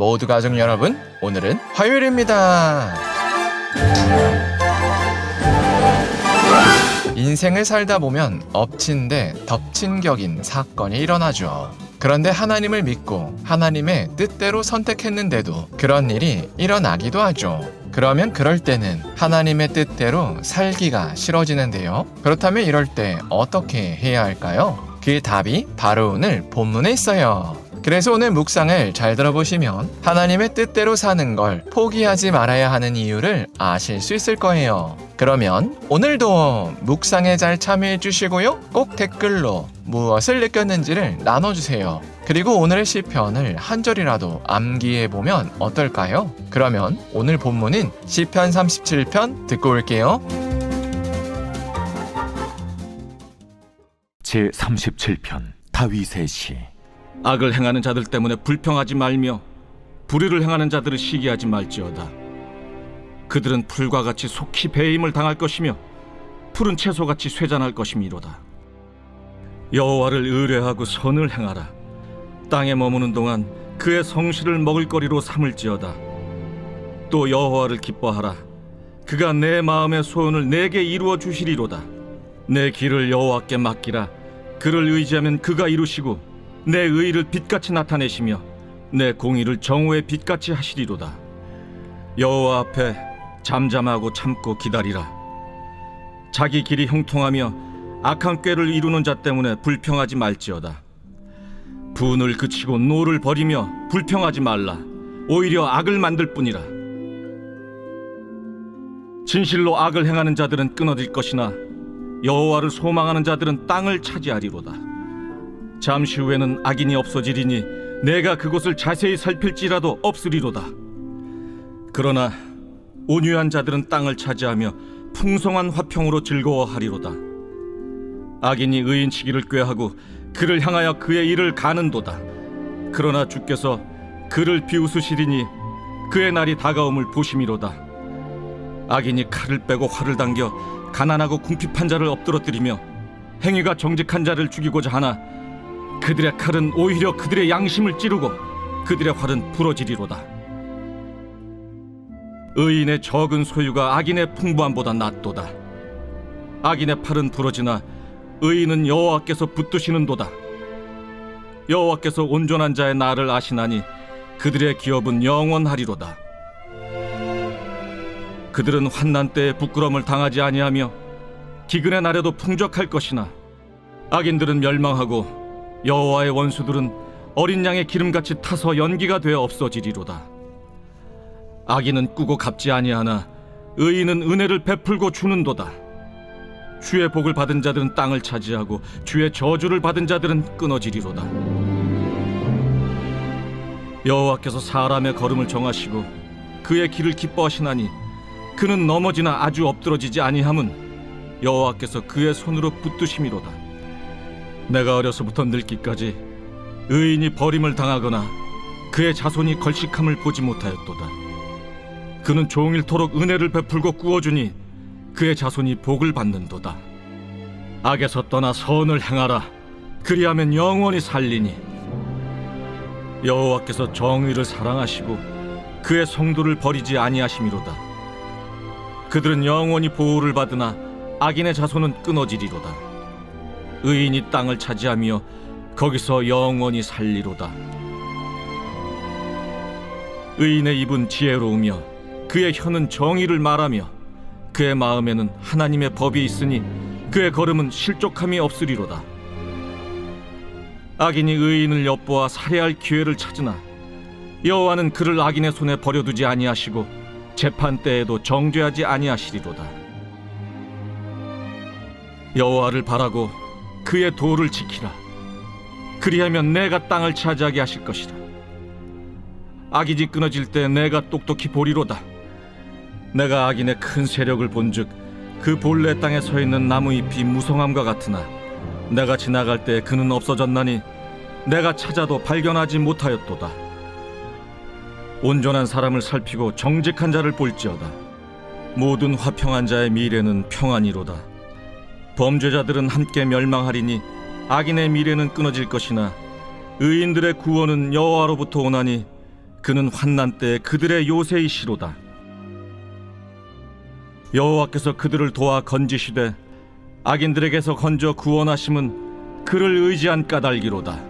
모두 가족 여러분, 오늘은 화요일입니다. 인생을 살다 보면 엎친 데 덮친 격인 사건이 일어나죠. 그런데 하나님을 믿고 하나님의 뜻대로 선택했는데도 그런 일이 일어나기도 하죠. 그러면 그럴 때는 하나님의 뜻대로 살기가 싫어지는데요. 그렇다면 이럴 때 어떻게 해야 할까요? 그 답이 바로 오늘 본문에 있어요. 그래서 오늘 묵상을 잘 들어보시면 하나님의 뜻대로 사는 걸 포기하지 말아야 하는 이유를 아실 수 있을 거예요. 그러면 오늘도 묵상에 잘 참여해 주시고요. 꼭 댓글로 무엇을 느꼈는지를 나눠주세요. 그리고 오늘의 시편을 한 절이라도 암기해 보면 어떨까요? 그러면 오늘 본문인 시편 37편 듣고 올게요. 제37편 다윗의 시. 악을 행하는 자들 때문에 불평하지 말며 불의를 행하는 자들을 시기하지 말지어다. 그들은 풀과 같이 속히 배임을 당할 것이며 푸른 채소같이 쇠잔할 것이미로다. 여호와를 의뢰하고 선을 행하라. 땅에 머무는 동안 그의 성실을 먹을거리로 삼을지어다. 또 여호와를 기뻐하라. 그가 내 마음의 소원을 내게 이루어 주시리로다. 내 길을 여호와께 맡기라. 그를 의지하면 그가 이루시고 내 의를 빛같이 나타내시며 내 공의를 정오의 빛같이 하시리로다. 여호와 앞에 잠잠하고 참고 기다리라. 자기 길이 형통하며 악한 꾀를 이루는 자 때문에 불평하지 말지어다. 분을 그치고 노를 버리며 불평하지 말라. 오히려 악을 만들 뿐이라. 진실로 악을 행하는 자들은 끊어질 것이나 여호와를 소망하는 자들은 땅을 차지하리로다. 잠시 후에는 악인이 없어지리니 내가 그곳을 자세히 살필지라도 없으리로다. 그러나 온유한 자들은 땅을 차지하며 풍성한 화평으로 즐거워하리로다. 악인이 의인치기를 꾀하고 그를 향하여 그의 일을 가는도다. 그러나 주께서 그를 비웃으시리니 그의 날이 다가옴을 보심이로다. 악인이 칼을 빼고 활을 당겨 가난하고 궁핍한 자를 엎드러뜨리며 행위가 정직한 자를 죽이고자 하나 그들의 칼은 오히려 그들의 양심을 찌르고 그들의 활은 부러지리로다. 의인의 적은 소유가 악인의 풍부함보다 낫도다. 악인의 팔은 부러지나 의인은 여호와께서 붙드시는도다. 여호와께서 온전한 자의 날을 아시나니 그들의 기업은 영원하리로다. 그들은 환난 때에 부끄러움을 당하지 아니하며 기근의 날에도 풍족할 것이나 악인들은 멸망하고 여호와의 원수들은 어린 양의 기름같이 타서 연기가 되어 없어지리로다. 악인은 꾸고 갚지 아니하나 의인은 은혜를 베풀고 주는도다. 주의 복을 받은 자들은 땅을 차지하고 주의 저주를 받은 자들은 끊어지리로다. 여호와께서 사람의 걸음을 정하시고 그의 길을 기뻐하시나니 그는 넘어지나 아주 엎드러지지 아니함은 여호와께서 그의 손으로 붙드심이로다. 내가 어려서부터 늙기까지 의인이 버림을 당하거나 그의 자손이 걸식함을 보지 못하였도다. 그는 종일토록 은혜를 베풀고 꾸어주니 그의 자손이 복을 받는도다. 악에서 떠나 선을 행하라. 그리하면 영원히 살리니 여호와께서 정의를 사랑하시고 그의 성도를 버리지 아니하심이로다. 그들은 영원히 보호를 받으나 악인의 자손은 끊어지리로다. 의인이 땅을 차지하며 거기서 영원히 살리로다. 의인의 입은 지혜로우며 그의 혀는 정의를 말하며 그의 마음에는 하나님의 법이 있으니 그의 걸음은 실족함이 없으리로다. 악인이 의인을 엿보아 살해할 기회를 찾으나 여호와는 그를 악인의 손에 버려두지 아니하시고 재판 때에도 정죄하지 아니하시리로다. 여호와를 바라고 그의 도를 지키라. 그리하면 내가 땅을 차지하게 하실 것이라. 악인이 끊어질 때 내가 똑똑히 보리로다. 내가 악인의 큰 세력을 본즉 그 본래 땅에 서 있는 나무잎이 무성함과 같으나 내가 지나갈 때 그는 없어졌나니 내가 찾아도 발견하지 못하였도다. 온전한 사람을 살피고 정직한 자를 볼지어다. 모든 화평한 자의 미래는 평안이로다. 범죄자들은 함께 멸망하리니 악인의 미래는 끊어질 것이나 의인들의 구원은 여호와로부터 오나니 그는 환난 때에 그들의 요새이시로다. 여호와께서 그들을 도와 건지시되 악인들에게서 건져 구원하심은 그를 의지한 까닭이로다.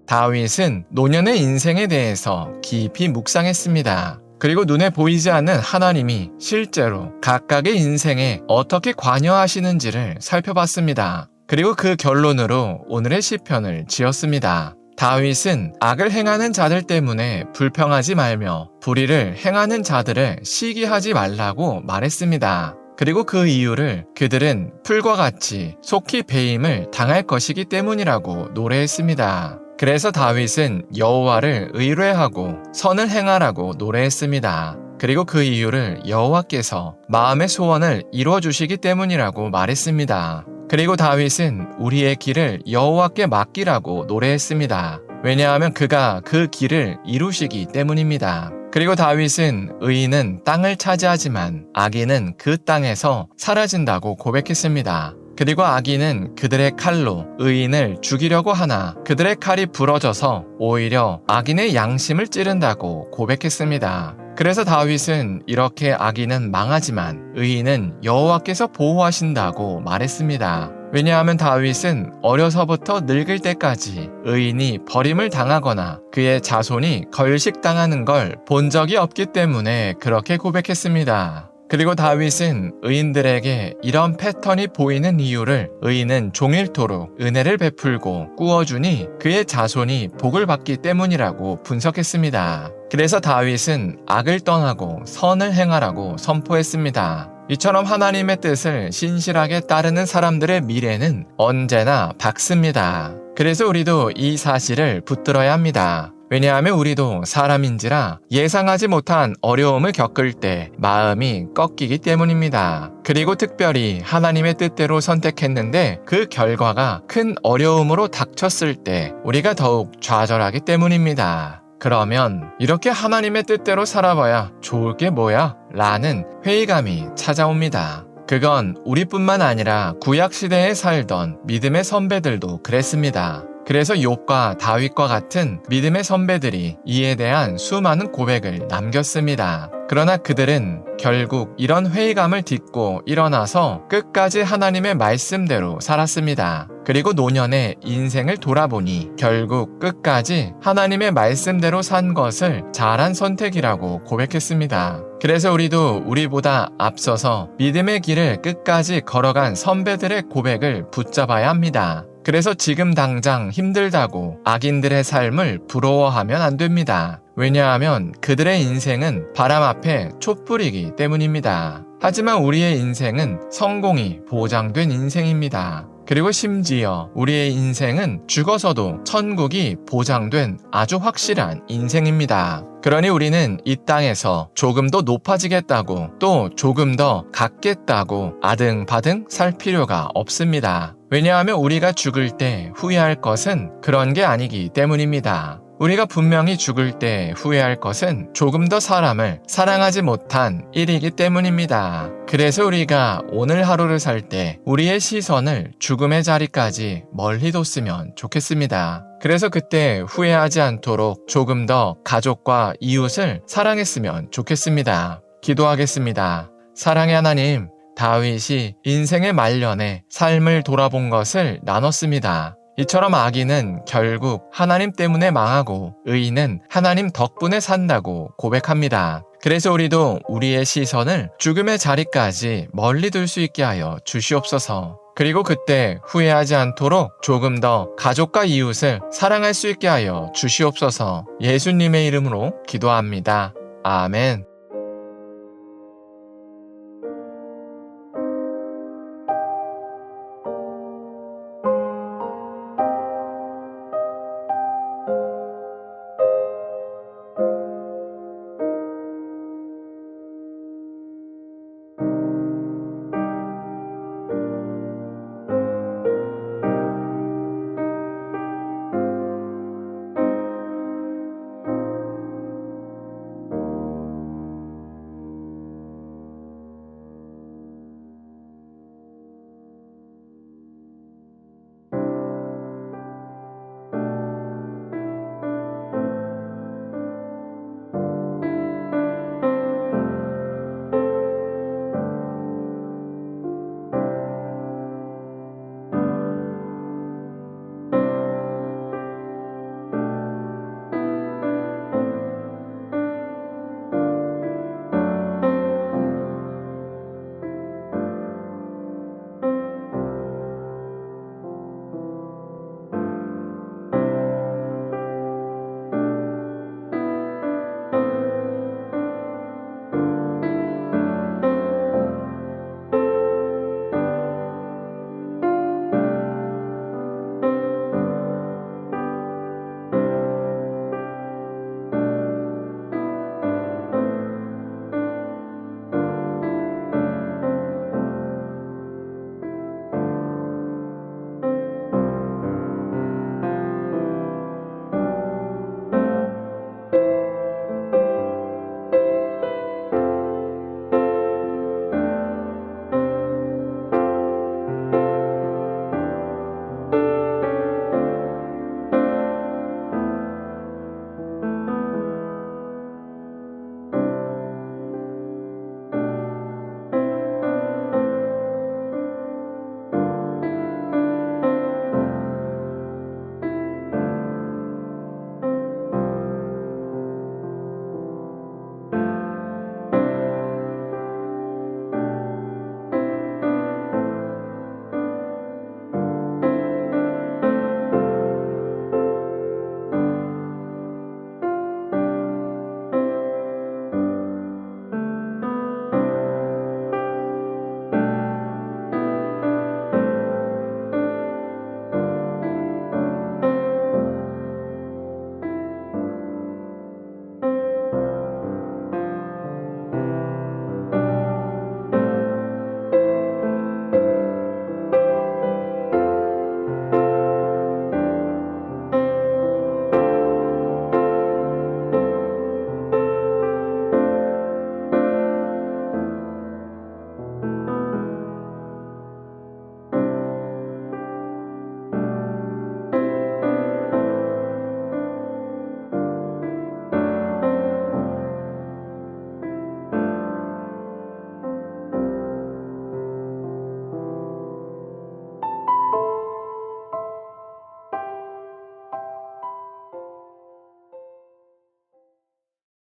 다윗은 노년의 인생에 대해서 깊이 묵상했습니다. 그리고 눈에 보이지 않는 하나님이 실제로 각각의 인생에 어떻게 관여하시는지를 살펴봤습니다. 그리고 그 결론으로 오늘의 시편을 지었습니다. 다윗은 악을 행하는 자들 때문에 불평하지 말며 불의를 행하는 자들을 시기하지 말라고 말했습니다. 그리고 그 이유를 그들은 풀과 같이 속히 배임을 당할 것이기 때문이라고 노래했습니다. 그래서 다윗은 여호와를 의뢰하고 선을 행하라고 노래했습니다. 그리고 그 이유를 여호와께서 마음의 소원을 이루어 주시기 때문이라고 말했습니다. 그리고 다윗은 우리의 길을 여호와께 맡기라고 노래했습니다. 왜냐하면 그가 그 길을 이루시기 때문입니다. 그리고 다윗은 의인은 땅을 차지하지만 악인은 그 땅에서 사라진다고 고백했습니다. 그리고 악인은 그들의 칼로 의인을 죽이려고 하나 그들의 칼이 부러져서 오히려 악인의 양심을 찌른다고 고백했습니다. 그래서 다윗은 이렇게 악인은 망하지만 의인은 여호와께서 보호하신다고 말했습니다. 왜냐하면 다윗은 어려서부터 늙을 때까지 의인이 버림을 당하거나 그의 자손이 걸식당하는 걸 본 적이 없기 때문에 그렇게 고백했습니다. 그리고 다윗은 의인들에게 이런 패턴이 보이는 이유를 의인은 종일토록 은혜를 베풀고 꾸어주니 그의 자손이 복을 받기 때문이라고 분석했습니다. 그래서 다윗은 악을 떠나고 선을 행하라고 선포했습니다. 이처럼 하나님의 뜻을 신실하게 따르는 사람들의 미래는 언제나 밝습니다. 그래서 우리도 이 사실을 붙들어야 합니다. 왜냐하면 우리도 사람인지라 예상하지 못한 어려움을 겪을 때 마음이 꺾이기 때문입니다. 그리고 특별히 하나님의 뜻대로 선택했는데 그 결과가 큰 어려움으로 닥쳤을 때 우리가 더욱 좌절하기 때문입니다. 그러면 이렇게 하나님의 뜻대로 살아봐야 좋을 게 뭐야? 라는 회의감이 찾아옵니다. 그건 우리뿐만 아니라 구약시대에 살던 믿음의 선배들도 그랬습니다. 그래서 욥과 다윗과 같은 믿음의 선배들이 이에 대한 수많은 고백을 남겼습니다. 그러나 그들은 결국 이런 회의감을 딛고 일어나서 끝까지 하나님의 말씀대로 살았습니다. 그리고 노년의 인생을 돌아보니 결국 끝까지 하나님의 말씀대로 산 것을 잘한 선택이라고 고백했습니다. 그래서 우리도 우리보다 앞서서 믿음의 길을 끝까지 걸어간 선배들의 고백을 붙잡아야 합니다. 그래서 지금 당장 힘들다고 악인들의 삶을 부러워하면 안 됩니다. 왜냐하면 그들의 인생은 바람 앞에 촛불이기 때문입니다. 하지만 우리의 인생은 성공이 보장된 인생입니다. 그리고 심지어 우리의 인생은 죽어서도 천국이 보장된 아주 확실한 인생입니다. 그러니 우리는 이 땅에서 조금 더 높아지겠다고 또 조금 더 갖겠다고 아등바등 살 필요가 없습니다. 왜냐하면 우리가 죽을 때 후회할 것은 그런 게 아니기 때문입니다. 우리가 분명히 죽을 때 후회할 것은 조금 더 사람을 사랑하지 못한 일이기 때문입니다. 그래서 우리가 오늘 하루를 살 때 우리의 시선을 죽음의 자리까지 멀리 뒀으면 좋겠습니다. 그래서 그때 후회하지 않도록 조금 더 가족과 이웃을 사랑했으면 좋겠습니다. 기도하겠습니다. 사랑의 하나님, 다윗이 인생의 말년에 삶을 돌아본 것을 나눴습니다. 이처럼 악인은 결국 하나님 때문에 망하고 의인은 하나님 덕분에 산다고 고백합니다. 그래서 우리도 우리의 시선을 죽음의 자리까지 멀리 둘 수 있게 하여 주시옵소서. 그리고 그때 후회하지 않도록 조금 더 가족과 이웃을 사랑할 수 있게 하여 주시옵소서. 예수님의 이름으로 기도합니다. 아멘.